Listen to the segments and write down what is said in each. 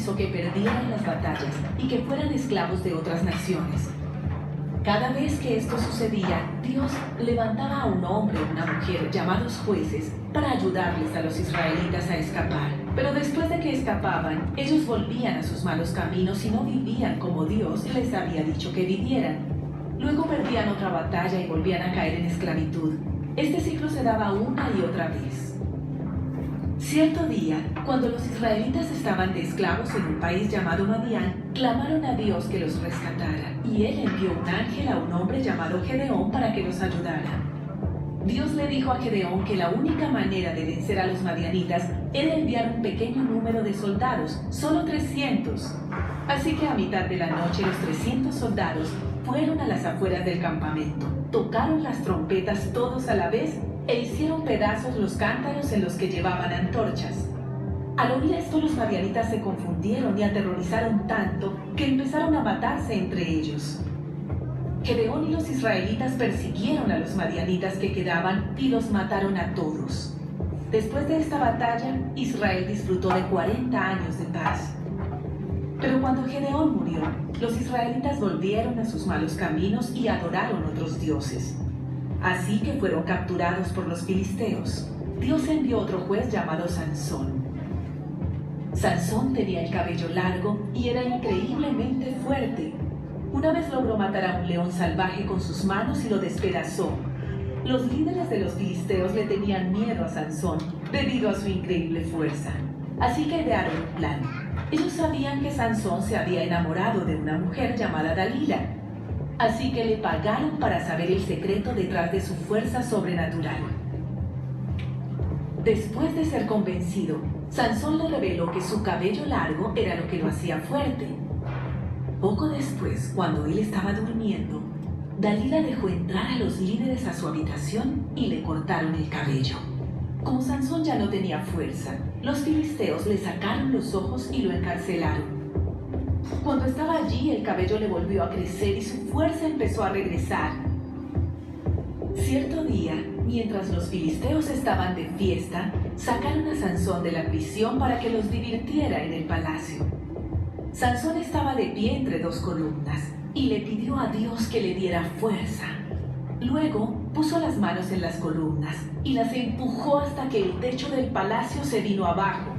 hizo que perdieran las batallas y que fueran esclavos de otras naciones. Cada vez que esto sucedía, Dios levantaba a un hombre o una mujer llamados jueces para ayudarles a los israelitas a escapar. Pero después de que escapaban, ellos volvían a sus malos caminos y no vivían como Dios les había dicho que vivieran. Luego perdían otra batalla y volvían a caer en esclavitud. Este ciclo se daba una y otra vez. Cierto día, cuando los israelitas estaban de esclavos en un país llamado Madián, clamaron a Dios que los rescatara, y Él envió un ángel a un hombre llamado Gedeón para que los ayudara. Dios le dijo a Gedeón que la única manera de vencer a los madianitas era enviar un pequeño número de soldados, solo 300. Así que a mitad de la noche los 300 soldados fueron a las afueras del campamento, tocaron las trompetas todos a la vez e hicieron pedazos los cántaros en los que llevaban antorchas. Al oír esto, los madianitas se confundieron y aterrorizaron tanto que empezaron a matarse entre ellos. Gedeón y los israelitas persiguieron a los madianitas que quedaban y los mataron a todos. Después de esta batalla, Israel disfrutó de 40 años de paz. Pero cuando Gedeón murió, los israelitas volvieron a sus malos caminos y adoraron otros dioses. Así que fueron capturados por los filisteos. Dios envió otro juez llamado Sansón. Sansón tenía el cabello largo y era increíblemente fuerte. Una vez logró matar a un león salvaje con sus manos y lo despedazó. Los líderes de los filisteos le tenían miedo a Sansón debido a su increíble fuerza. Así que idearon un plan. Ellos sabían que Sansón se había enamorado de una mujer llamada Dalila. Así que le pagaron para saber el secreto detrás de su fuerza sobrenatural. Después de ser convencido, Sansón le reveló que su cabello largo era lo que lo hacía fuerte. Poco después, cuando él estaba durmiendo, Dalila dejó entrar a los líderes a su habitación y le cortaron el cabello. Como Sansón ya no tenía fuerza, los filisteos le sacaron los ojos y lo encarcelaron. Cuando estaba allí, el cabello le volvió a crecer y su fuerza empezó a regresar. Cierto día, mientras los filisteos estaban de fiesta, sacaron a Sansón de la prisión para que los divirtiera en el palacio. Sansón estaba de pie entre dos columnas y le pidió a Dios que le diera fuerza. Luego puso las manos en las columnas y las empujó hasta que el techo del palacio se vino abajo.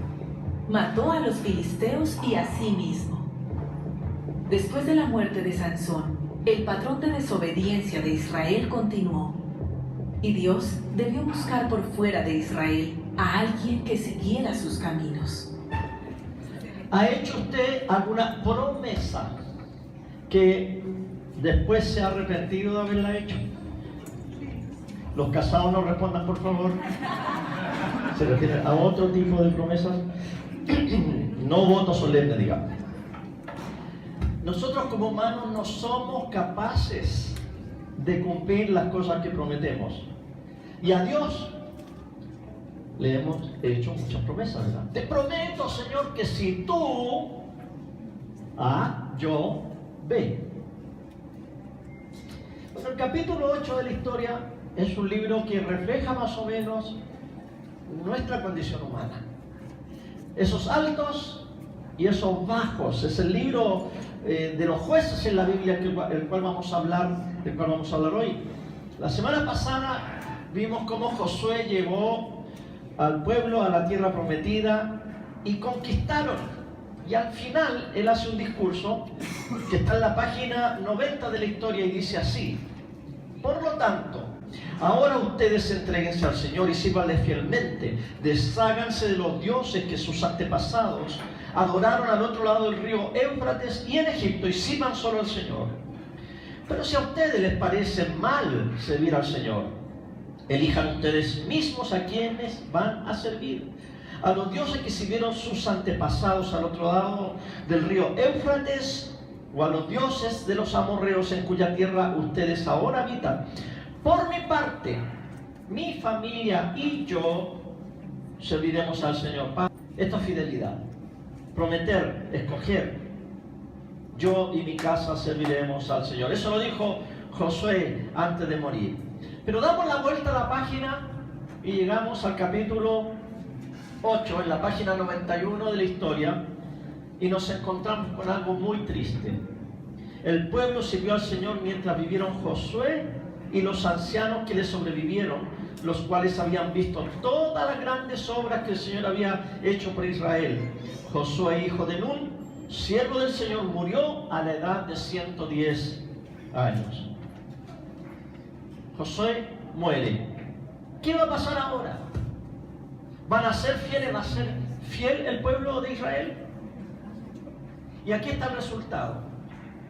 Mató a los filisteos y a sí mismo. Después de la muerte de Sansón, el patrón de desobediencia de Israel continuó. Y Dios debió buscar por fuera de Israel a alguien que siguiera sus caminos. ¿Ha hecho usted alguna promesa que después se ha arrepentido de haberla hecho? Los casados no respondan, por favor. ¿Se refiere a otro tipo de promesas? No voto solemne, digamos. Nosotros como humanos no somos capaces de cumplir las cosas que prometemos. Y a Dios le hemos hecho muchas promesas, ¿verdad? Te prometo, Señor, que si tú A, yo B. Bueno, el capítulo 8 de la historia es un libro que refleja más o menos nuestra condición humana. Esos altos y esos bajos. Es el libro de los jueces en la Biblia del cual vamos a hablar hoy. La semana pasada vimos cómo Josué llevó al pueblo a la tierra prometida y conquistaron. Y al final él hace un discurso que está en la página 90 de la historia y dice así: por lo tanto, ahora ustedes entréguense al Señor y sírvanle fielmente. Desháganse de los dioses que sus antepasados adoraron al otro lado del río Éufrates y en Egipto, y sirvan solo al Señor. Pero si a ustedes les parece mal servir al Señor, elijan ustedes mismos a quienes van a servir. A los dioses que sirvieron sus antepasados al otro lado del río Éufrates, o a los dioses de los amorreos en cuya tierra ustedes ahora habitan. Por mi parte, mi familia y yo serviremos al Señor. Esta es fidelidad. Prometer, escoger. Yo y mi casa serviremos al Señor. Eso lo dijo Josué antes de morir. Pero damos la vuelta a la página y llegamos al capítulo 8, en la página 91 de la historia, y nos encontramos con algo muy triste. El pueblo sirvió al Señor mientras vivieron Josué y los ancianos que le sobrevivieron, los cuales habían visto todas las grandes obras que el Señor había hecho por Israel. Josué, hijo de Nun, siervo del Señor, murió a la edad de 110 años. Josué muere. ¿Qué va a pasar ahora? ¿Van a ser fieles? ¿Va a ser fiel el pueblo de Israel? Y aquí está el resultado.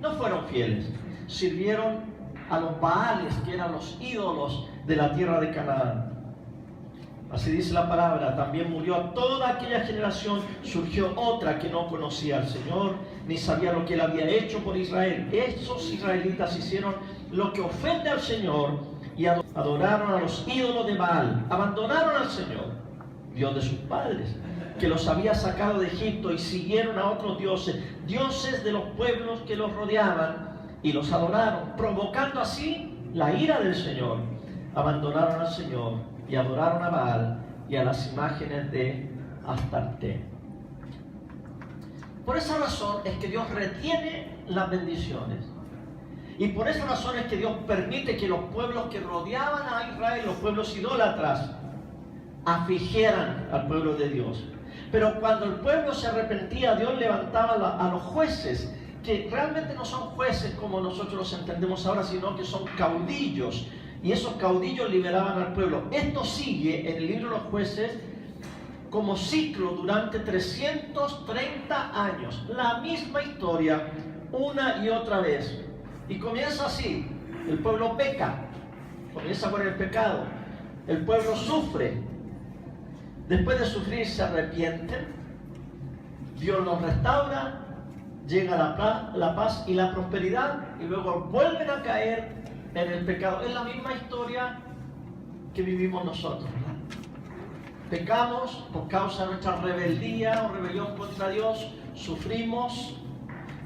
No fueron fieles. Sirvieron a los Baales, que eran los ídolos de la tierra de Canaán. Así dice la palabra. También murió toda aquella generación. Surgió otra que no conocía al Señor, ni sabía lo que Él había hecho por Israel. Esos israelitas hicieron lo que ofende al Señor y adoraron a los ídolos de Baal. Abandonaron al Señor, Dios de sus padres, que los había sacado de Egipto, y siguieron a otros dioses, dioses de los pueblos que los rodeaban, y los adoraron, provocando así la ira del Señor. Abandonaron al Señor y adoraron a Baal y a las imágenes de Astarte. Por esa razón es que Dios retiene las bendiciones. Y por esa razón es que Dios permite que los pueblos que rodeaban a Israel, los pueblos idólatras, afligieran al pueblo de Dios. Pero cuando el pueblo se arrepentía, Dios levantaba a los jueces, que realmente no son jueces como nosotros los entendemos ahora, sino que son caudillos. Y esos caudillos liberaban al pueblo. Esto sigue en el libro de los jueces como ciclo durante 330 años. La misma historia una y otra vez. Y comienza así. El pueblo peca. Comienza por el pecado. El pueblo sufre. Después de sufrir se arrepienten. Dios los restaura. Llega la paz y la prosperidad. Y luego vuelven a caer en el pecado. Es la misma historia que vivimos nosotros, ¿verdad? Pecamos por causa de nuestra rebeldía o rebelión contra Dios. Sufrimos.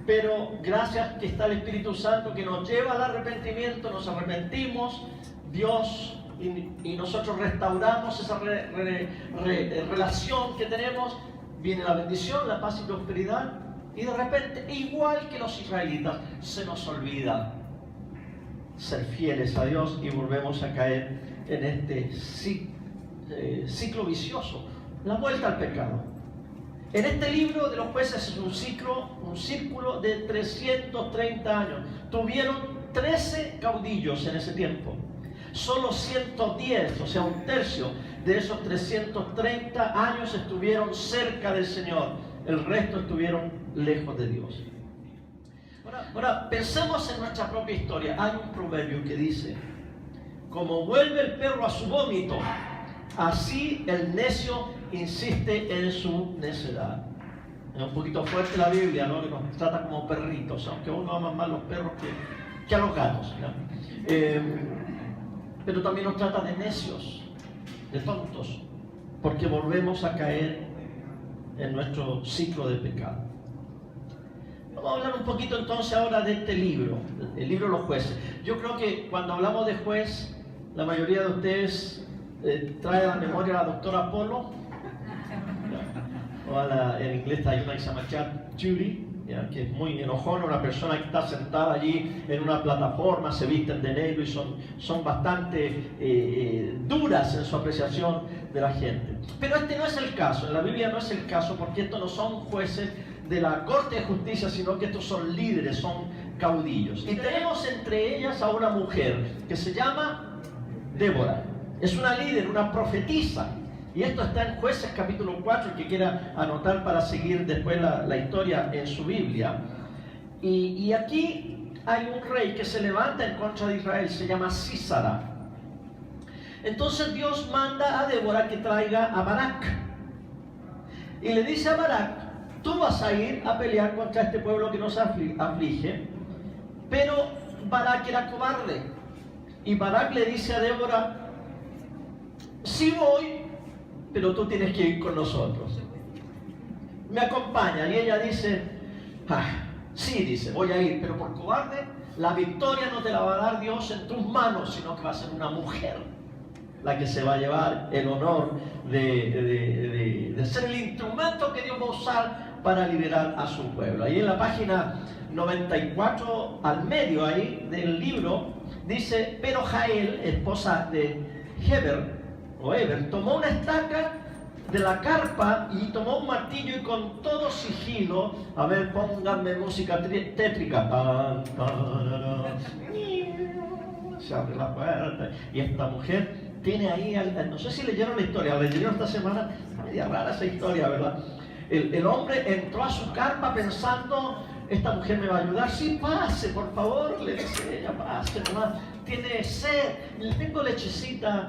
Pero gracias que está el Espíritu Santo que nos lleva al arrepentimiento, nos arrepentimos, Dios y nosotros restauramos esa relación que tenemos, viene la bendición, la paz y prosperidad, y de repente, igual que los israelitas, se nos olvida ser fieles a Dios y volvemos a caer en este ciclo vicioso, la vuelta al pecado. En este libro de los jueces es un círculo de 330 años. Tuvieron 13 caudillos en ese tiempo. Solo 110, o sea, un tercio de esos 330 años estuvieron cerca del Señor. El resto estuvieron lejos de Dios. Ahora, pensemos en nuestra propia historia. Hay un proverbio que dice: como vuelve el perro a su vómito, así el necio insiste en su necedad. Es un poquito fuerte la Biblia, ¿no? Que nos trata como perritos, aunque uno ama más los perros que a los gatos, ¿no? Pero también nos trata de necios, de tontos, porque volvemos a caer en nuestro ciclo de pecado. Vamos a hablar un poquito entonces ahora de este libro, el libro de los jueces. Yo creo que cuando hablamos de juez, la mayoría de ustedes trae a la memoria a la doctora Polo, o en inglés hay una que se llama Judy, que es muy enojona, una persona que está sentada allí en una plataforma, se visten de negro y son bastante duras en su apreciación de la gente. Pero este no es el caso, en la Biblia no es el caso, porque estos no son jueces de la Corte de Justicia, sino que estos son líderes, son caudillos. Y tenemos entre ellas a una mujer que se llama Débora. Es una líder, una profetisa. Y esto está en Jueces capítulo 4, el que quiera anotar para seguir después la historia en su Biblia. Y aquí hay un rey que se levanta en contra de Israel, se llama Sísara. Entonces Dios manda a Débora que traiga a Barak. Y le dice a Barak: tú vas a ir a pelear contra este pueblo que nos aflige. Pero Barak era cobarde. Y Barak le dice a Débora: sí voy, pero tú tienes que ir con nosotros. Me acompaña. Y ella dice: sí, dice, voy a ir, pero por cobarde, la victoria no te la va a dar Dios en tus manos, sino que va a ser una mujer la que se va a llevar el honor de ser el instrumento que Dios va a usar para liberar a su pueblo. Ahí en la página 94 al medio ahí del libro dice: pero Jael, esposa de Heber, tomó una estaca de la carpa y tomó un martillo y con todo sigilo, a ver, pónganme música tétrica, se abre la puerta y esta mujer tiene ahí, no sé si leyeron la historia, leyeron esta semana, media rara esa historia, ¿verdad? El hombre entró a su carpa pensando: esta mujer me va a ayudar. Sí, pase, por favor, le dice ella, pase nomás. Tiene sed, le tengo lechecita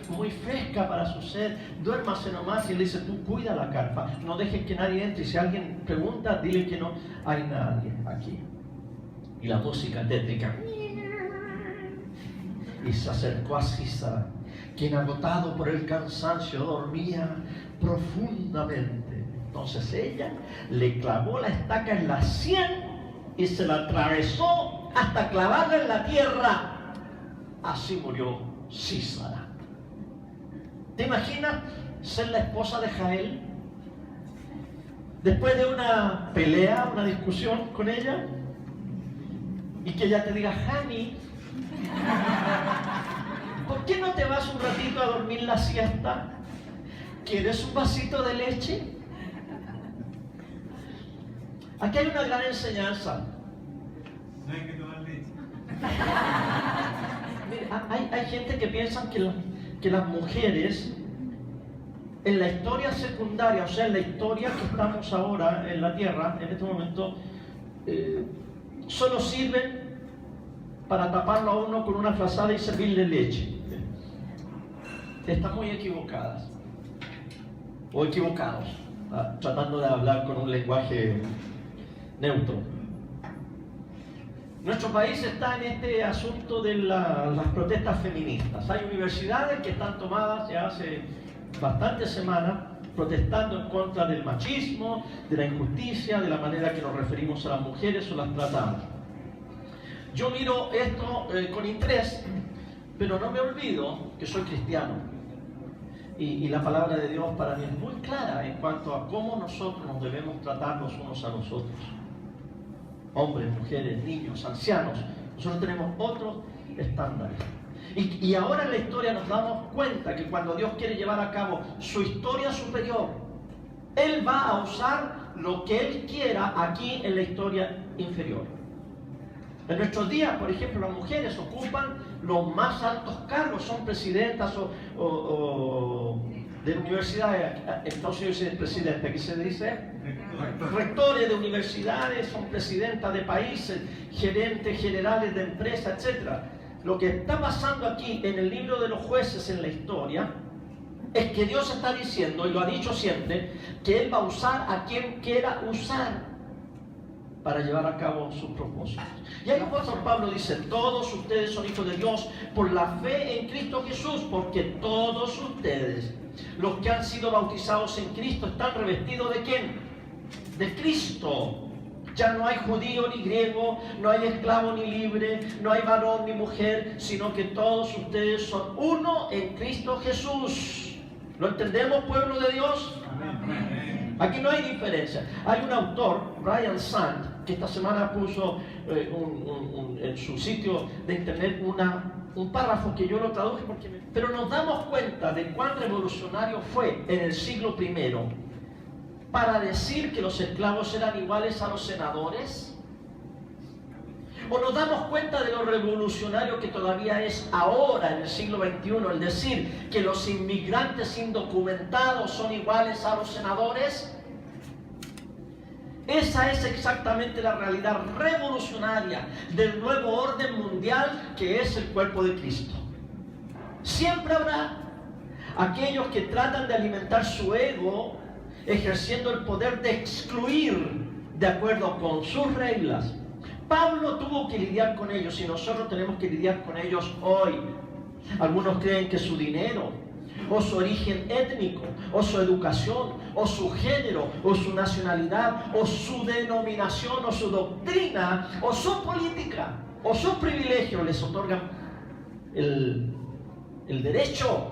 muy fresca para su sed, duérmase nomás. Y él dice: tú cuida la carpa, no dejes que nadie entre, y si alguien pregunta, dile que no hay nadie aquí. Y la música tétrica. Y se acercó a Sísara, quien agotado por el cansancio dormía profundamente. Entonces ella le clavó la estaca en la sien y se la atravesó hasta clavarla en la tierra. Así murió Sísara. ¿Te imaginas ser la esposa de Jael? Después de una pelea, una discusión con ella, y que ella te diga: Hani, ¿por qué no te vas un ratito a dormir la siesta? ¿Quieres un vasito de leche? Aquí hay una gran enseñanza. No hay que tomar leche. Mira, hay gente que piensa que las mujeres en la historia secundaria, o sea, en la historia que estamos ahora en la tierra, en este momento, solo sirven para taparlo a uno con una frazada y servirle leche. Están muy equivocadas o equivocados, tratando de hablar con un lenguaje neutro. Nuestro país está en este asunto de las protestas feministas. Hay universidades que están tomadas ya hace bastantes semanas protestando en contra del machismo, de la injusticia, de la manera que nos referimos a las mujeres o las tratamos. Yo miro esto con interés, pero no me olvido que soy cristiano. Y la palabra de Dios para mí es muy clara en cuanto a cómo nosotros nos debemos tratar los unos a los otros. Hombres, mujeres, niños, ancianos. Nosotros tenemos otros estándares. Y ahora en la historia nos damos cuenta que cuando Dios quiere llevar a cabo su historia superior, Él va a usar lo que Él quiera aquí en la historia inferior. En nuestros días, por ejemplo, las mujeres ocupan los más altos cargos, son presidentas o de universidades. En Estados Unidos es presidente, ¿qué se dice? Rectores de universidades, son presidentas de países, gerentes generales de empresas, etc. Lo que está pasando aquí en el libro de los jueces en la historia es que Dios está diciendo, y lo ha dicho siempre, que Él va a usar a quien quiera usar para llevar a cabo sus propósitos. Y ahí el apóstol Pablo dice: todos ustedes son hijos de Dios por la fe en Cristo Jesús, porque todos ustedes, los que han sido bautizados en Cristo, están revestidos ¿de quién? De Cristo. Ya no hay judío ni griego, no hay esclavo ni libre, no hay varón ni mujer, sino que todos ustedes son uno en Cristo Jesús. ¿Lo entendemos, pueblo de Dios? Amén. Aquí no hay diferencia. Hay un autor, Brian Sand, que esta semana puso en su sitio de internet un párrafo que yo lo traduje pero nos damos cuenta de cuán revolucionario fue en el siglo I para decir que los esclavos eran iguales a los senadores. ¿O nos damos cuenta de lo revolucionario que todavía es ahora en el siglo XXI el decir que los inmigrantes indocumentados son iguales a los senadores? Esa es exactamente la realidad revolucionaria del nuevo orden mundial que es el cuerpo de Cristo. Siempre habrá aquellos que tratan de alimentar su ego ejerciendo el poder de excluir de acuerdo con sus reglas. Pablo tuvo que lidiar con ellos y nosotros tenemos que lidiar con ellos hoy. Algunos creen que su dinero, o su origen étnico, o su educación, o su género, o su nacionalidad, o su denominación, o su doctrina, o su política, o sus privilegios les otorgan el derecho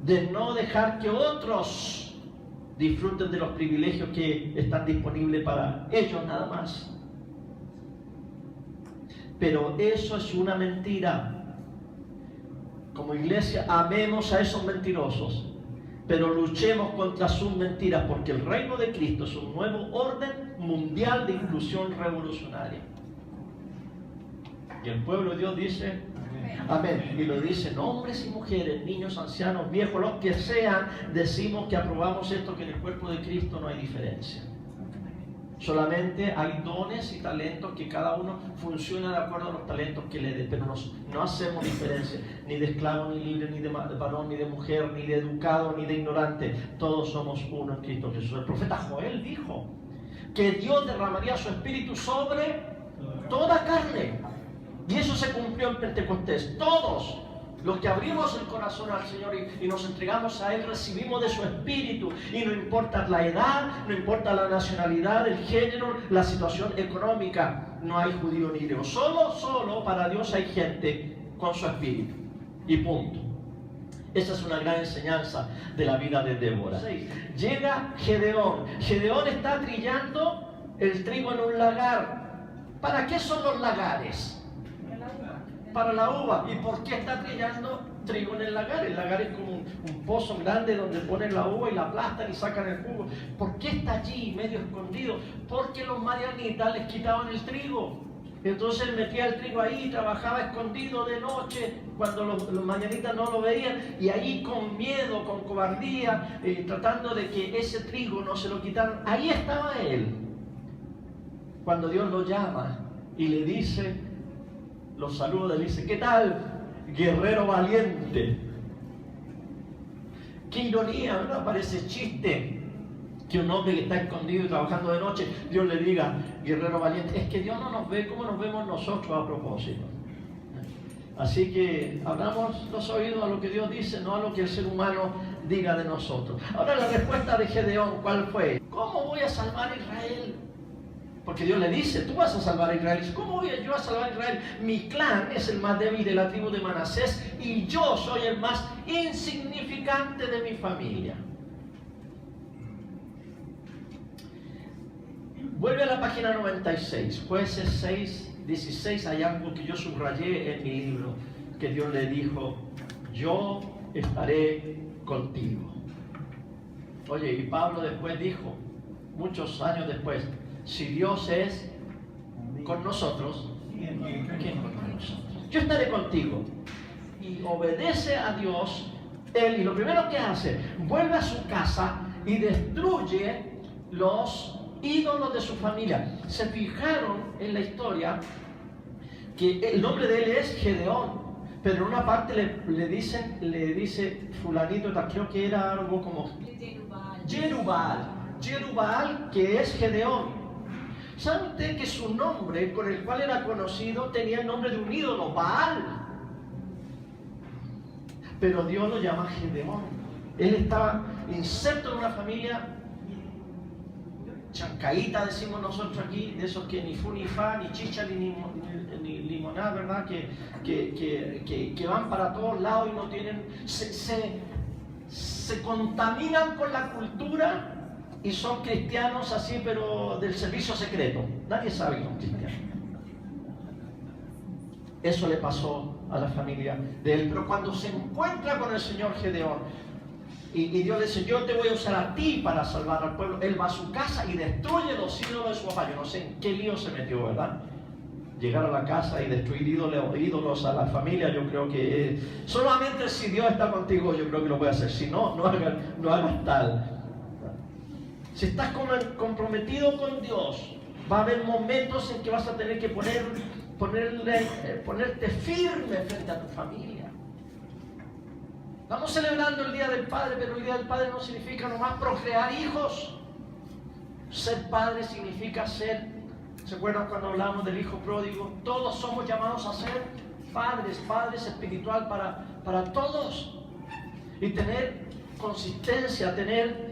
de no dejar que otros disfruten de los privilegios que están disponibles para ellos nada más. Pero eso es una mentira. Como iglesia, amemos a esos mentirosos, pero luchemos contra sus mentiras, porque el reino de Cristo es un nuevo orden mundial de inclusión revolucionaria. Y el pueblo de Dios dice amén. Y lo dicen hombres y mujeres, niños, ancianos, viejos, los que sean. Decimos que aprobamos esto, que en el cuerpo de Cristo no hay diferencia. Solamente hay dones y talentos que cada uno funciona de acuerdo a los talentos que le dé, pero no hacemos diferencia ni de esclavo, ni libre, ni de varón, ni de mujer, ni de educado, ni de ignorante. Todos somos uno en Cristo Jesús. El profeta Joel dijo que Dios derramaría su espíritu sobre toda carne. Y eso se cumplió en Pentecostés. Todos los que abrimos el corazón al Señor y nos entregamos a Él, recibimos de su espíritu. Y no importa la edad, no importa la nacionalidad, el género, la situación económica. No hay judío ni griego. Solo para Dios hay gente con su espíritu. Y punto. Esa es una gran enseñanza de la vida de Débora. Llega Gedeón. Gedeón está trillando el trigo en un lagar. ¿Para qué son los lagares? Para la uva. ¿Y por qué está trillando trigo en el lagar? El lagar es como un pozo grande donde ponen la uva y la aplastan y sacan el jugo. ¿Por qué está allí medio escondido? Porque los madianitas les quitaban el trigo. Entonces él metía el trigo ahí y trabajaba escondido de noche cuando los madianitas no lo veían, y allí con miedo, con cobardía, tratando de que ese trigo no se lo quitaran. Ahí estaba él cuando Dios lo llama y le dice, los saluda, le dice, ¿qué tal, guerrero valiente? Qué ironía, ¿verdad? Parece chiste que un hombre que está escondido y trabajando de noche, Dios le diga, guerrero valiente. Es que Dios no nos ve como nos vemos nosotros a propósito. Así que abramos los oídos a lo que Dios dice, no a lo que el ser humano diga de nosotros. Ahora la respuesta de Gedeón, ¿cuál fue? ¿Cómo voy a salvar a Israel? Porque Dios le dice, tú vas a salvar a Israel. Dice, ¿cómo voy yo a salvar a Israel? Mi clan es el más débil de la tribu de Manasés y yo soy el más insignificante de mi familia. Vuelve a la página 96, Jueces 6, 16, hay algo que yo subrayé en mi libro, que Dios le dijo, yo estaré contigo. Oye, y Pablo después dijo, muchos años después, si Dios es con nosotros, ¿quién con nosotros? Yo estaré contigo. Y obedece a Dios, él, y lo primero que hace, vuelve a su casa y destruye los ídolos de su familia. Se fijaron en la historia que el nombre de él es Gedeón, pero en una parte le dice fulanito, creo que era algo como Jerubbaal, que es Gedeón. ¿Saben ustedes que su nombre, con el cual era conocido, tenía el nombre de un ídolo, Baal? Pero Dios lo llama Gedeón. Él estaba inserto en una familia chancaíta, decimos nosotros aquí, de esos que ni fu ni fa, ni chicha ni limonada, ¿verdad? Que van para todos lados y no tienen, se contaminan con la cultura y son cristianos así, pero del servicio secreto. Nadie sabe que son cristianos. Eso le pasó a la familia de él. Pero cuando se encuentra con el Señor Gedeón, y Dios le dice, yo te voy a usar a ti para salvar al pueblo, él va a su casa y destruye los ídolos de su papá. Yo no sé en qué lío se metió, ¿verdad? Llegar a la casa y destruir ídolos a la familia, yo creo que solamente si Dios está contigo, yo creo que lo puede hacer. Si no, no hagas tal. Si estás comprometido con Dios, va a haber momentos en que vas a tener que ponerte firme frente a tu familia. Estamos celebrando el Día del Padre, pero el Día del Padre no significa nomás procrear hijos. Ser padre significa ser, ¿se acuerdan cuando hablamos del hijo pródigo? Todos somos llamados a ser padres espiritual para todos. Y tener consistencia, tener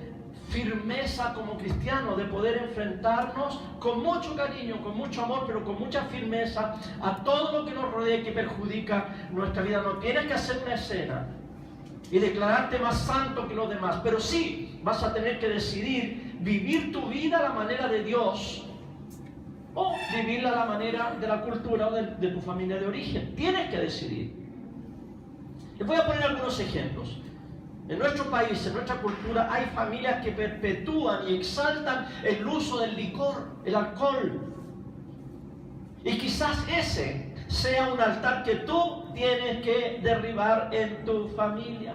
firmeza como cristianos, de poder enfrentarnos con mucho cariño, con mucho amor, pero con mucha firmeza a todo lo que nos rodea y que perjudica nuestra vida. No tienes que hacer una escena. y declararte más santo que los demás, pero sí vas a tener que decidir vivir tu vida a la manera de Dios o vivirla a la manera de la cultura o de tu familia de origen. Tienes que decidir. Les voy a poner algunos ejemplos. En nuestro país, en nuestra cultura, hay familias que perpetúan y exaltan el uso del licor, el alcohol. Y quizás ese sea un altar que tú tienes que derribar en tu familia.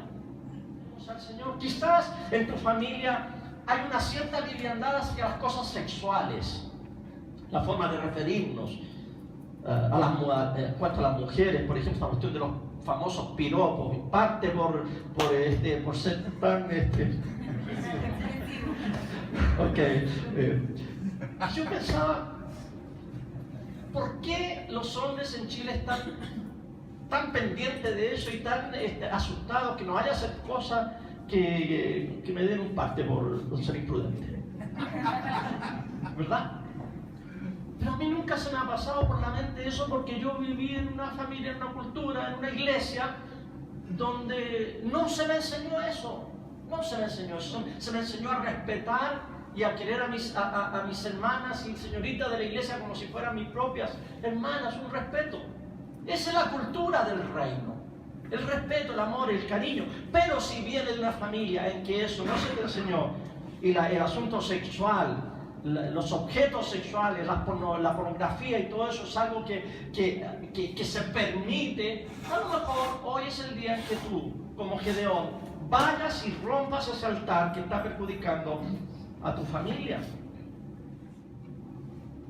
Al Señor. Quizás en tu familia hay una cierta liviandad hacia las cosas sexuales, la forma de referirnos cuanto a las mujeres, por ejemplo, la cuestión de los famosos piropos, en parte por ser tan yo pensaba, ¿por qué los hombres en Chile están tan pendientes de eso y tan asustados que no vaya a hacer cosas que me den un parte por ser imprudente? ¿Verdad? Pero a mí nunca se me ha pasado por la mente eso, porque yo viví en una familia, en una cultura, en una iglesia donde no se me enseñó eso. No se me enseñó eso. Se me enseñó a respetar y a querer a mis hermanas y señoritas de la iglesia como si fueran mis propias hermanas, un respeto. Esa es la cultura del reino. El respeto, el amor, el cariño. Pero si viene de una familia en que eso no se te enseñó, y el asunto sexual, los objetos sexuales, la pornografía y todo eso es algo que se permite, a lo mejor hoy es el día en que tú, como Gedeón, vayas y rompas ese altar que está perjudicando a tu familia.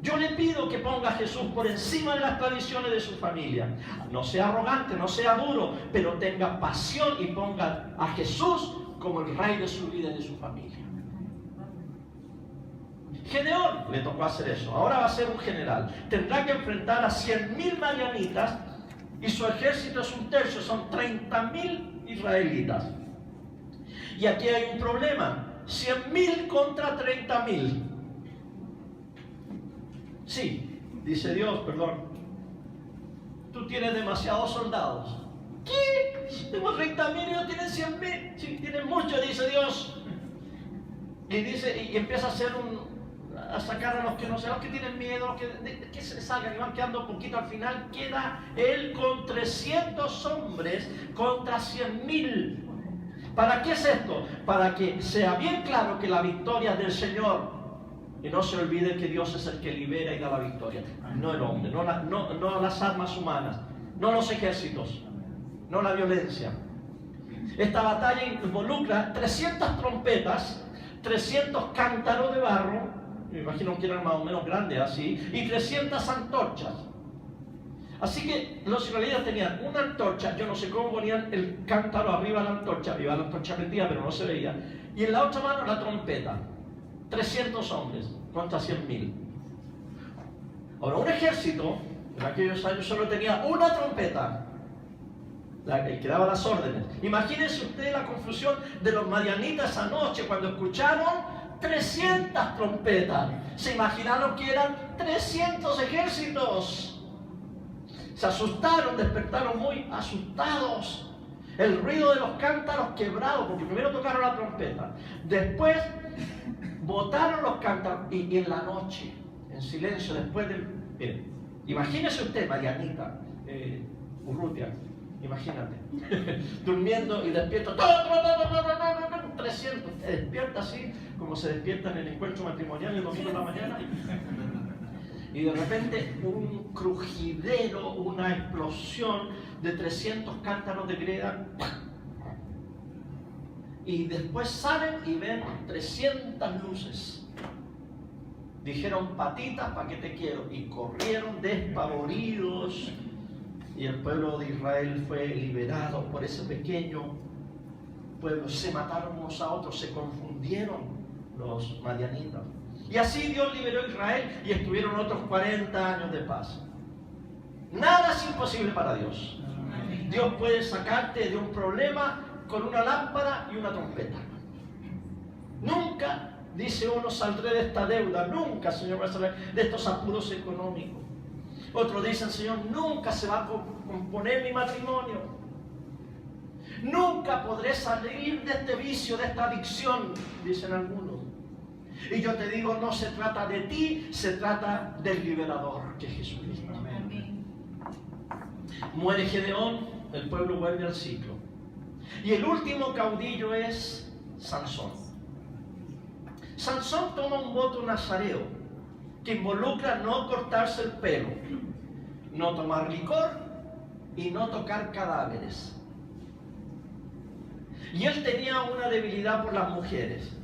Yo le pido que ponga a Jesús por encima de las tradiciones de su familia. No sea arrogante, no sea duro, pero tenga pasión y ponga a Jesús como el rey de su vida y de su familia. Gedeón le tocó hacer eso. Ahora va a ser un general. Tendrá que enfrentar a 100.000 madianitas y su ejército es un tercio, son 30.000 israelitas. Y aquí hay un problema. 100.000 contra 30.000. Sí, dice Dios, perdón. Tú tienes demasiados soldados. ¿Qué? Tengo 30.000 y ellos tienen 100.000. Sí, tienen mucho, dice Dios. Y empieza a sacar a los que no sé, los que tienen miedo, los que se salgan y van quedando poquito. Al final queda él con 300 hombres contra 100.000. ¿Para qué es esto? Para que sea bien claro que la victoria es del Señor. Y no se olvide que Dios es el que libera y da la victoria. No el hombre, no las armas humanas, no los ejércitos, no la violencia. Esta batalla involucra 300 trompetas, 300 cántaros de barro, me imagino que eran más o menos grandes así, y 300 antorchas. Así que los israelitas tenían una antorcha, yo no sé cómo ponían el cántaro arriba de la antorcha prendida, pero no se veía, y en la otra mano la trompeta. 300 hombres contra 100.000. Ahora, un ejército en aquellos años solo tenía una trompeta, el que daba las órdenes. Imagínense usted la confusión de los madianitas anoche cuando escucharon 300 trompetas. Se imaginaron que eran 300 ejércitos. Se asustaron, despertaron muy asustados. El ruido de los cántaros quebrados, porque primero tocaron la trompeta, después botaron los cántaros y en la noche, en silencio, después del... Miren, imagínese usted, Marianita, Urrutia, imagínate, durmiendo y despierto, 300, se despierta así, como se despiertan en el encuentro matrimonial el domingo en la mañana, y de repente un crujidero, una explosión de 300 cántaros de greda. Y después salen y ven 300 luces. Dijeron, patitas, ¿para qué te quiero? Y corrieron despavoridos. Y el pueblo de Israel fue liberado por ese pequeño pueblo. Se mataron unos a otros, se confundieron los madianitas. Y así Dios liberó a Israel y estuvieron otros 40 años de paz. Nada es imposible para Dios. Dios puede sacarte de un problema con una lámpara y una trompeta. Nunca, dice uno, saldré de esta deuda. Nunca, Señor, va a salir de estos apuros económicos. Otros dicen, Señor, nunca se va a componer mi matrimonio. Nunca podré salir de este vicio, de esta adicción, dicen algunos. Y yo te digo, no se trata de ti, se trata del liberador, que es Jesucristo. Amén. Muere Gedeón, el pueblo vuelve al ciclo. Y el último caudillo es Sansón. Sansón toma un voto nazareo que involucra no cortarse el pelo, no tomar licor y no tocar cadáveres. Y él tenía una debilidad por las mujeres.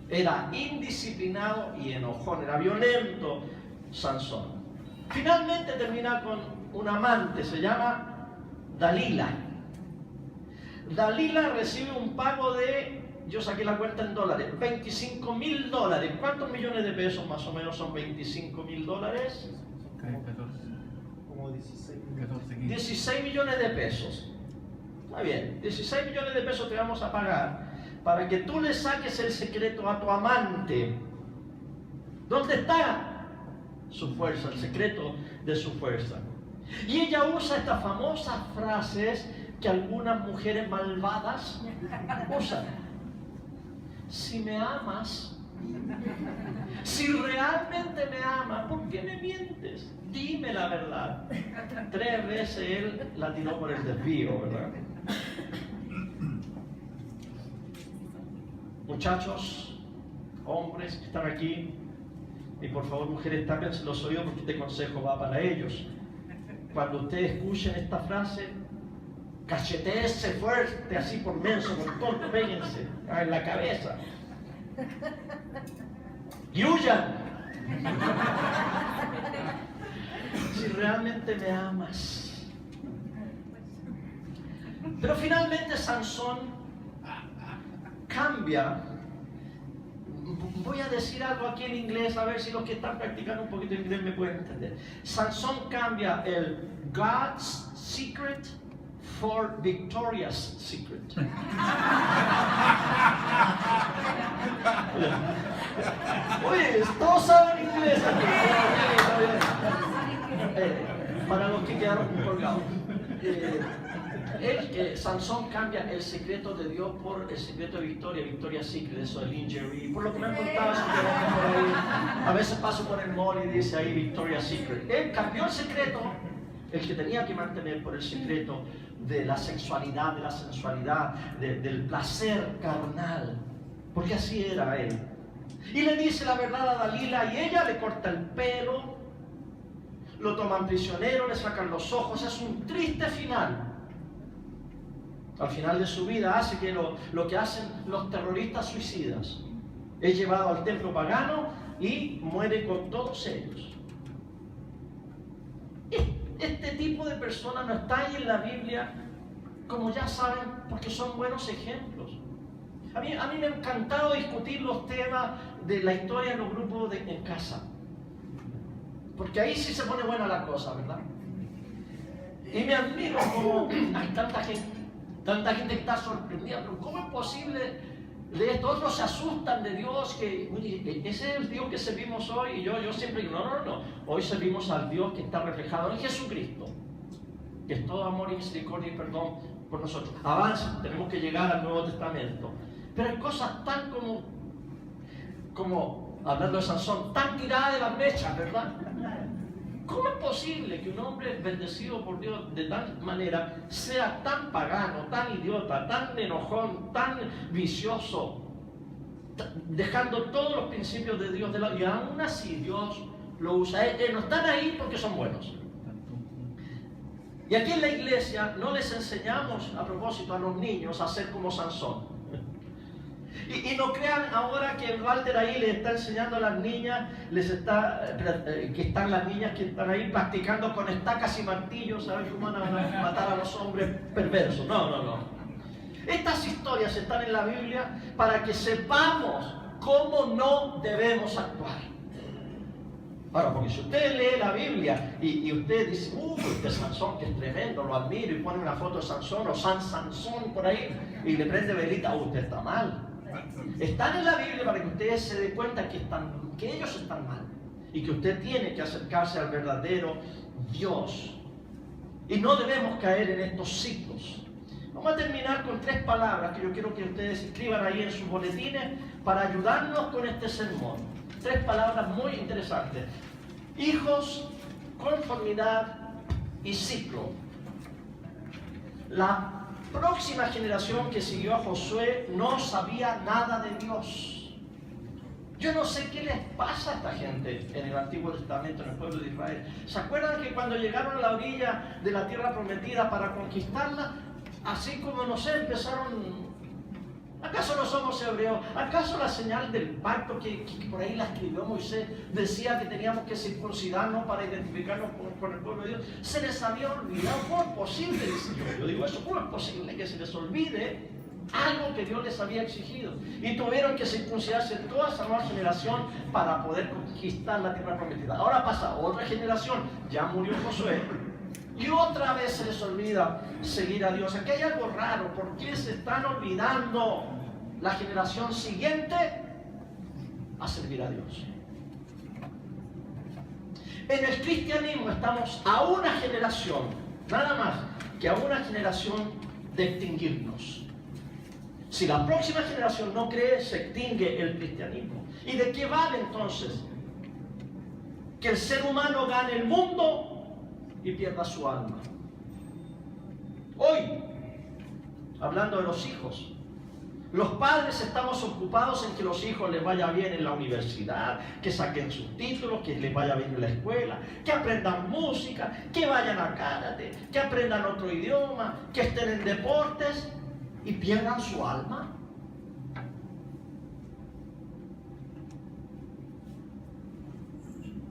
Era indisciplinado y enojón, era violento Sansón. Finalmente termina con un amante, se llama Dalila. Dalila recibe un pago de, yo saqué la cuenta en dólares, $25,000. ¿Cuántos millones de pesos más o menos son $25,000? Como 16. 16 millones de pesos. Está bien, 16 millones de pesos te vamos a pagar para que tú le saques el secreto a tu amante. ¿Dónde está su fuerza, el secreto de su fuerza? Y ella usa estas famosas frases que algunas mujeres malvadas usan. Si me amas, si realmente me amas, ¿por qué me mientes? Dime la verdad. 3 veces él la tiró por el desvío, ¿verdad? Muchachos, hombres que están aquí, y por favor mujeres tápense los oídos porque este consejo va para ellos. Cuando ustedes escuchen esta frase, cachetéese fuerte, así por menso, por tonto, péguense en la cabeza. Y huyan. Si realmente me amas. Pero finalmente Sansón cambia. Voy a decir algo aquí en inglés, a ver si los que están practicando un poquito de inglés me pueden entender. Sansón cambia el God's secret for Victoria's secret. Oye, todos saben inglés aquí. Para los que quedaron colgados. Sansón cambia el secreto de Dios por el secreto de Victoria's Secret, eso del lingerie. Por lo que me han contado, por ahí, a veces paso por el mall y dice ahí Victoria's Secret. Él cambió el secreto, el que tenía que mantener, por el secreto de la sexualidad, de la sensualidad, del placer carnal. Porque así era él. Y le dice la verdad a Dalila y ella le corta el pelo, lo toman prisionero, le sacan los ojos. Es un triste final. Al final de su vida hace que lo que hacen los terroristas suicidas. Es llevado al templo pagano y muere con todos ellos. Este tipo de personas no está ahí en la Biblia, como ya saben, porque son buenos ejemplos. A mí me ha encantado discutir los temas de la historia en los grupos en casa. Porque ahí sí se pone buena la cosa, ¿verdad? Y me admiro como hay tanta gente que está sorprendida, pero ¿cómo es posible de esto? Otros se asustan de Dios, que oye, ese es el Dios que servimos hoy. Y yo siempre digo, no. Hoy servimos al Dios que está reflejado en Jesucristo, que es todo amor y misericordia y perdón por nosotros. Avancen, tenemos que llegar al Nuevo Testamento. Pero hay cosas tan como hablando de Sansón, tan tiradas de las mechas, ¿verdad? ¿Cómo es posible que un hombre bendecido por Dios de tal manera sea tan pagano, tan idiota, tan enojón, tan vicioso, dejando todos los principios de Dios de lado? Y aún así Dios lo usa. No están ahí porque son buenos. Y aquí en la iglesia no les enseñamos, a propósito, a los niños a ser como Sansón. Y no crean ahora que Walter ahí les está enseñando a las niñas, que están las niñas que están ahí practicando con estacas y martillos, ¿saben cómo van a matar a los hombres perversos? No. Estas historias están en la Biblia para que sepamos cómo no debemos actuar. Ahora, porque si usted lee la Biblia y usted dice, este Sansón que es tremendo, lo admiro, y pone una foto de Sansón o Sansón por ahí y le prende velita, usted está mal. Están en la Biblia para que usted se dé cuenta que ellos están mal y que usted tiene que acercarse al verdadero Dios. Y no debemos caer en estos ciclos. Vamos a terminar con 3 palabras que yo quiero que ustedes escriban ahí en sus boletines para ayudarnos con este sermón. 3 palabras muy interesantes. Hijos, conformidad y ciclo. La próxima generación que siguió a Josué no sabía nada de Dios. Yo no sé qué les pasa a esta gente en el Antiguo Testamento, en el pueblo de Israel. ¿Se acuerdan que cuando llegaron a la orilla de la tierra prometida para conquistarla, así como, no sé, empezaron... ¿Acaso no somos hebreos? ¿Acaso la señal del pacto que por ahí la escribió Moisés decía que teníamos que circuncidarnos para identificarnos con el pueblo de Dios? Se les había olvidado. ¿Cómo es posible? Yo digo eso, ¿cómo es posible que se les olvide algo que Dios les había exigido? Y tuvieron que circuncidarse toda esa nueva generación para poder conquistar la tierra prometida. Ahora pasa otra generación, ya murió Josué, y otra vez se les olvida seguir a Dios. Aquí hay algo raro. ¿Por qué se están olvidando la generación siguiente a servir a Dios? En el cristianismo estamos a una generación, nada más que a una generación de extinguirnos. Si la próxima generación no cree, se extingue el cristianismo. ¿Y de qué vale entonces que el ser humano gane el mundo y pierda su alma? Hoy, hablando de los hijos, los padres estamos ocupados en que los hijos les vaya bien en la universidad, que saquen sus títulos, que les vaya bien en la escuela, que aprendan música, que vayan a karate, que aprendan otro idioma, que estén en deportes y pierdan su alma.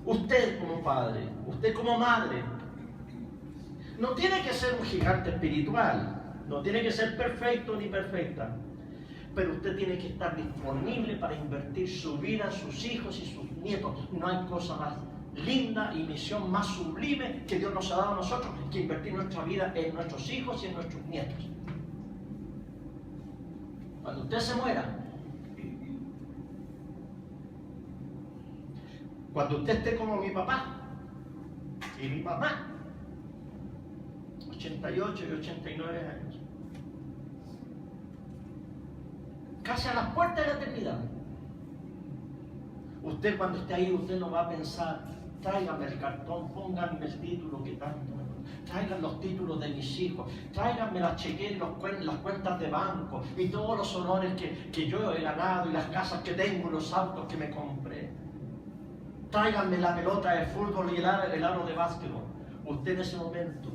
Usted como padre, usted como madre, no tiene que ser un gigante espiritual, no tiene que ser perfecto ni perfecta, pero usted tiene que estar disponible para invertir su vida en sus hijos y sus nietos. No hay cosa más linda y misión más sublime que Dios nos ha dado a nosotros que invertir nuestra vida en nuestros hijos y en nuestros nietos. Cuando usted se muera, cuando usted esté como mi papá y mi mamá, 88 y 89 años, casi a las puertas de la eternidad, usted cuando esté ahí, usted no va a pensar, tráigame el cartón, pónganme el título que tanto me gusta, traigan los títulos de mis hijos, tráiganme las chequeras, las cuentas de banco y todos los honores que yo he ganado y las casas que tengo, los autos que me compré. Tráiganme la pelota de fútbol y el aro de básquetbol. Usted en ese momento,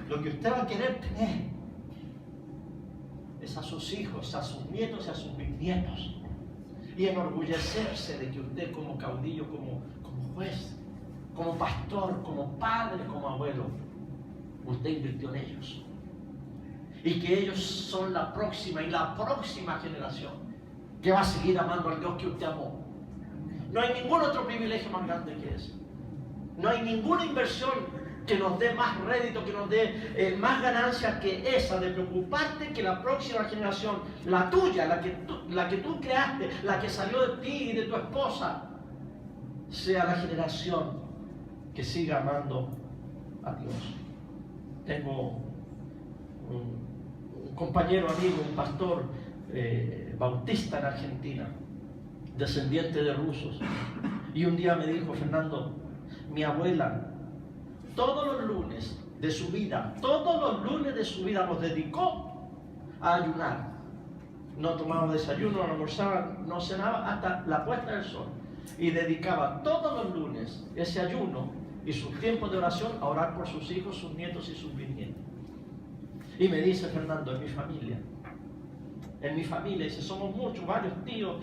lo que usted va a querer tener es a sus hijos, a sus nietos y a sus bisnietos. Y enorgullecerse de que usted como caudillo, como juez, como pastor, como padre, como abuelo, usted invirtió en ellos. Y que ellos son la próxima generación que va a seguir amando al Dios que usted amó. No hay ningún otro privilegio más grande que ese. No hay ninguna inversión que nos dé más rédito, que nos dé más ganancia que esa de preocuparte que la próxima generación, la tuya, la que tú creaste, la que salió de ti y de tu esposa, sea la generación que siga amando a Dios. Tengo un compañero amigo, un pastor bautista en Argentina, descendiente de rusos, y un día me dijo: Fernando, mi abuela todos los lunes de su vida los dedicó a ayunar. No tomaba desayuno, no almorzaba, no cenaba hasta la puesta del sol, y dedicaba todos los lunes ese ayuno y sus tiempos de oración a orar por sus hijos, sus nietos y sus bisnietos. Y me dice: Fernando, en mi familia, dice, somos muchos, varios tíos,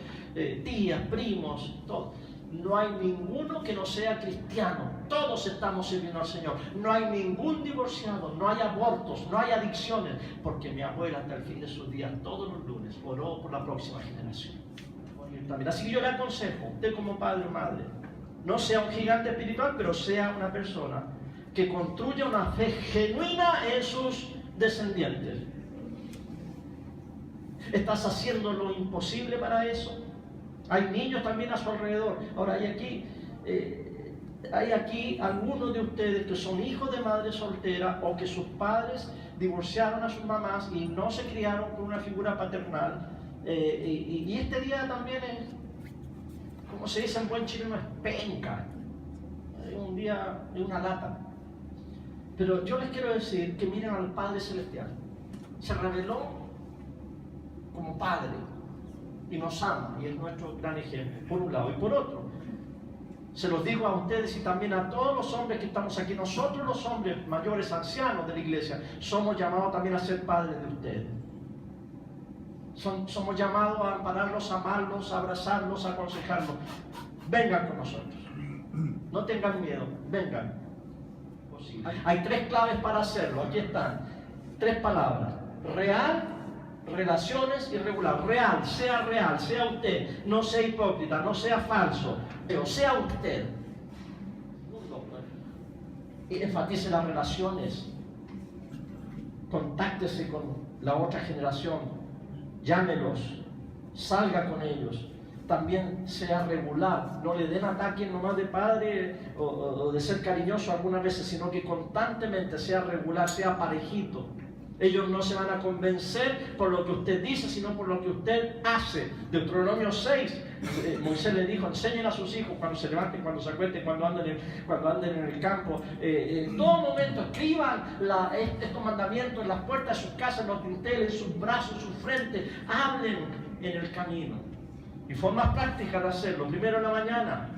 tías, primos, todos. No hay ninguno que no sea cristiano. Todos estamos sirviendo al Señor. No hay ningún divorciado, no hay abortos, no hay adicciones, porque mi abuela hasta el fin de sus días, todos los lunes, oró por la próxima generación. Así que yo le aconsejo, usted como padre o madre, no sea un gigante espiritual, pero sea una persona que construya una fe genuina en sus descendientes. ¿Estás haciendo lo imposible para eso? Hay niños también a su alrededor. Ahora hay aquí hay aquí algunos de ustedes que son hijos de madre soltera o que sus padres divorciaron a sus mamás y no se criaron con una figura paternal. Y este día también es, como se dice en buen chileno, es penca. Es un día, es una lata. Pero yo les quiero decir que miren al Padre Celestial. Se reveló como Padre y nos ama y es nuestro gran ejemplo, por un lado. Y por otro, se los digo a ustedes y también a todos los hombres que estamos aquí. Nosotros los hombres mayores, ancianos de la iglesia, somos llamados también a ser padres de ustedes. Somos llamados a ampararlos, a amarlos, a abrazarlos, a aconsejarlos. Vengan con nosotros. No tengan miedo, vengan. Hay 3 claves para hacerlo. Aquí están. 3 palabras. Real, relaciones y regular. Real, sea usted. No sea hipócrita, no sea falso. Pero sea usted. Y enfatice las relaciones. Contáctese con la otra generación. Llámelos, salga con ellos. También sea regular, no le den ataques nomás de padre o de ser cariñoso algunas veces, sino que constantemente sea regular, sea parejito. Ellos no se van a convencer por lo que usted dice, sino por lo que usted hace. Deuteronomio 6, Moisés le dijo, enseñen a sus hijos cuando se levanten, cuando se acuesten, cuando anden en el campo. En todo momento escriban estos mandamientos en las puertas de sus casas, en los dinteles, en sus brazos, en su frente. Hablen en el camino. Y formas prácticas de hacerlo. Primero en la mañana,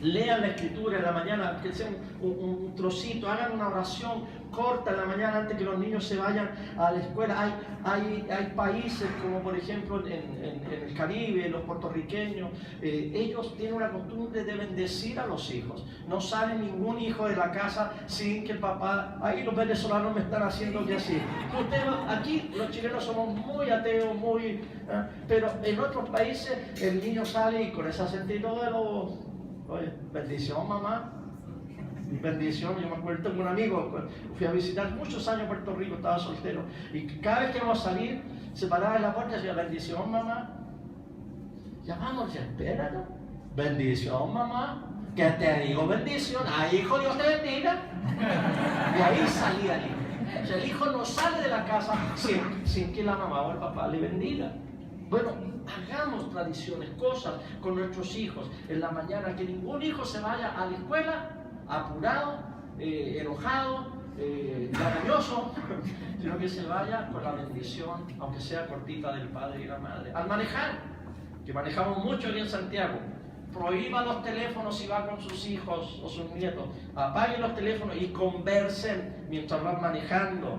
lean la escritura en la mañana, que sea un trocito, hagan una oración corta en la mañana antes que los niños se vayan a la escuela. Hay países como por ejemplo en el Caribe, los puertorriqueños, ellos tienen una costumbre de bendecir a los hijos. No sale ningún hijo de la casa sin que el papá, ahí los venezolanos me están haciendo que así. Aquí los chilenos somos muy ateos, pero en otros países el niño sale y con ese acentito de los... Oye, bendición mamá, bendición. Yo me acuerdo, tengo un amigo, fui a visitar muchos años a Puerto Rico, estaba soltero, y cada vez que íbamos a salir, se paraba en la puerta y decía, bendición mamá. Llamamos, espérate, bendición mamá, que te digo bendición, ay hijo, Dios te bendiga. Y ahí salía el hijo. O sea, el hijo no sale de la casa sin que la mamá o el papá le bendiga. Bueno, hagamos tradiciones, cosas con nuestros hijos en la mañana, que ningún hijo se vaya a la escuela apurado, enojado, cariñoso, sino que se vaya con la bendición, aunque sea cortita, del padre y la madre. Al manejar, que manejamos mucho aquí en Santiago, prohíba los teléfonos si va con sus hijos o sus nietos. Apaguen los teléfonos y conversen mientras van manejando.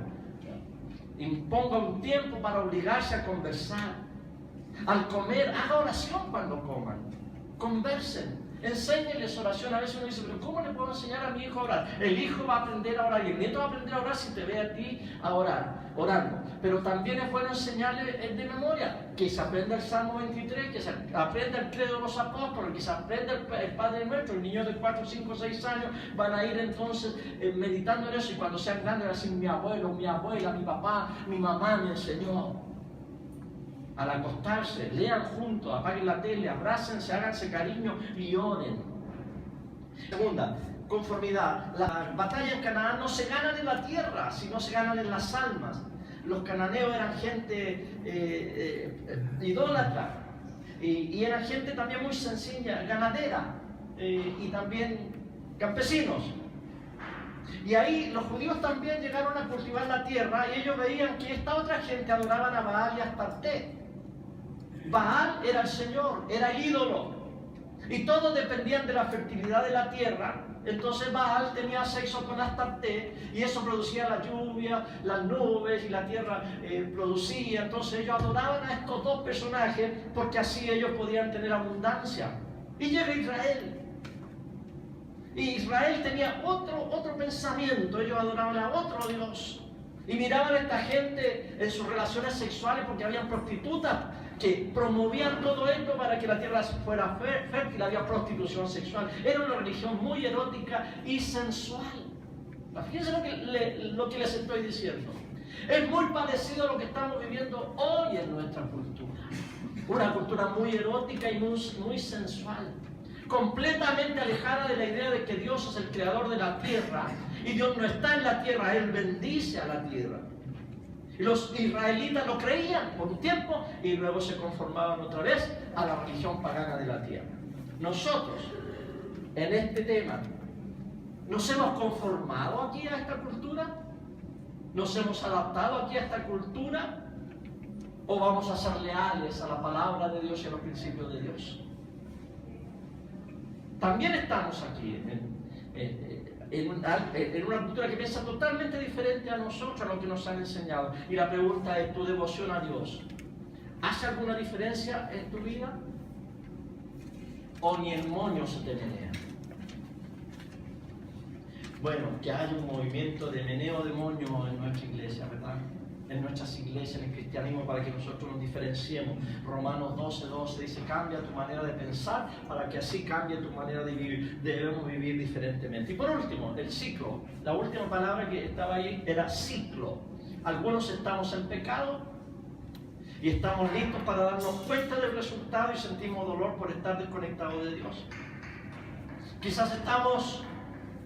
Imponga un tiempo para obligarse a conversar. Al comer, haga oración cuando coman. Conversen. Enséñeles oración. A veces uno dice, pero ¿cómo le puedo enseñar a mi hijo a orar? El hijo va a aprender a orar y el nieto va a aprender a orar si te ve a ti a orar, orando. Pero también es bueno enseñarle de memoria, que se aprenda el Salmo 23, que se aprenda el credo de los apóstoles, que se aprenda el Padre Nuestro. Los niños de 4, 5, 6 años van a ir entonces meditando en eso, y cuando sean grandes van a decir, mi abuelo, mi abuela, mi papá, mi mamá me enseñó. Al acostarse, lean juntos, apaguen la tele, abrácense, háganse cariño y oren. Segunda, conformidad. Las batallas en Canaán no se ganan en la tierra, sino se ganan en las almas. Los cananeos eran gente idólatra y eran gente también muy sencilla, ganadera y también campesinos. Y ahí los judíos también llegaron a cultivar la tierra y ellos veían que esta otra gente adoraban a Baal y a Astarte. Baal era el Señor, era el ídolo. Y todos dependían de la fertilidad de la tierra. Entonces Baal tenía sexo con Astarte y eso producía la lluvia, las nubes y la tierra producía. Entonces ellos adoraban a estos dos personajes porque así ellos podían tener abundancia. Y llega Israel. Y Israel tenía otro pensamiento. Ellos adoraban a otro Dios. Y miraban a esta gente en sus relaciones sexuales porque habían prostitutas que promovían todo esto para que la tierra fuera fértil. Había prostitución sexual. Era una religión muy erótica y sensual. Fíjense lo que les estoy diciendo. Es muy parecido a lo que estamos viviendo hoy en nuestra cultura. Una cultura muy erótica y muy sensual. completamente alejada de la idea de que Dios es el creador de la tierra y Dios no está en la tierra, Él bendice a la tierra. Y los israelitas lo creían por un tiempo y luego se conformaban otra vez a la religión pagana de la tierra. Nosotros, en este tema, ¿nos hemos conformado aquí a esta cultura? ¿Nos hemos adaptado aquí a esta cultura? ¿O vamos a ser leales a la palabra de Dios y a los principios de Dios? También estamos aquí en una cultura que piensa totalmente diferente a nosotros, a lo que nos han enseñado. Y la pregunta es, ¿tu devoción a Dios hace alguna diferencia en tu vida? ¿O ni el moño se te menea? Bueno, que hay un movimiento de meneo de moño en nuestra iglesia, ¿verdad? En nuestras iglesias, en el cristianismo, para que nosotros nos diferenciemos. Romanos 12:12 dice, cambia tu manera de pensar para que así cambie tu manera de vivir. Debemos vivir diferentemente. Y por último, el ciclo. La última palabra que estaba ahí era ciclo. Algunos estamos en pecado y estamos listos para darnos cuenta del resultado y sentimos dolor por estar desconectados de Dios. Quizás estamos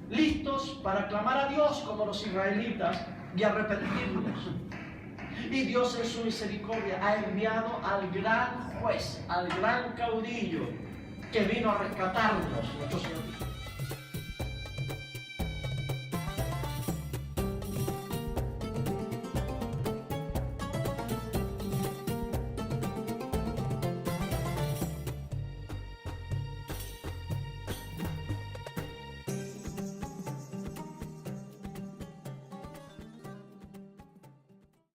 listos para clamar a Dios como los israelitas y arrepentirnos. Y Dios en su misericordia ha enviado al gran juez, al gran caudillo que vino a rescatarnos, nuestro Señor.